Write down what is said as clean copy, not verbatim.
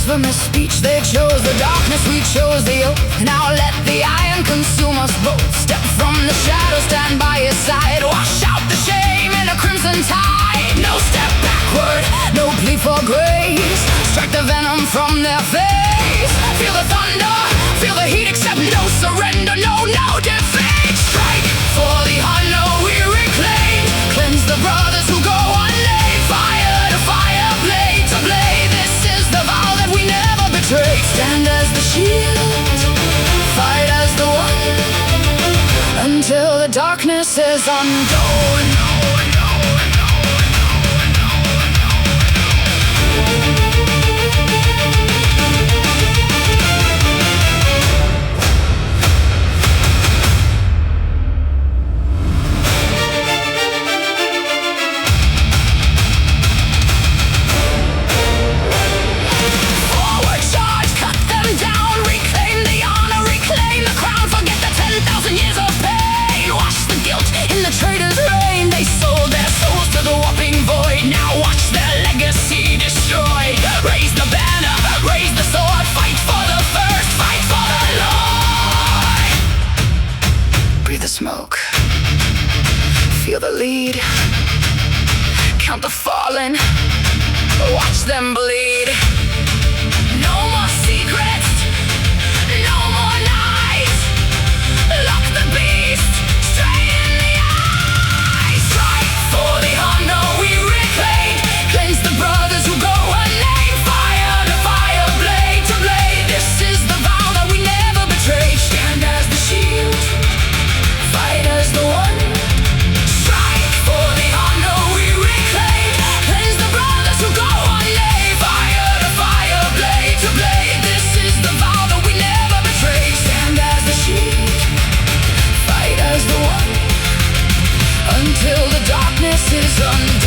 blasphemous speech. They chose the darkness, we chose the oath. Now let the iron consume us both. Step from the shadow, stand by his side. Wash out the shame in a crimson tide. No step backward, no plea for grace. Strike the venom from their face. Feel the thunder, feel the heat, accept no surrender, no defeat. Strike for the honor we reclaim. Cleanse the brothers who go unnamed. Fire to fire, blade to blade. This is the vow that we never betray. Stand as the shield, fight as the one, until the darkness is undone. Smoke, feel the lead, count the fallen, watch them bleed. No more secrets, no more nights. Lock the beast straight in the eyes. Strike for the honor we reclaimed. Cleanse the brothers who go unnamed. Fire to fire, blade to blade. This is the vow that we never betray. Stand as the shield, fight as the one. Strike for the honor we reclaim. Cleanse the brothers who go unnamed. Fire to fire, blade to blade. This is the vow that we never betray. Stand as the shield, fight as the one, until the darkness is undone.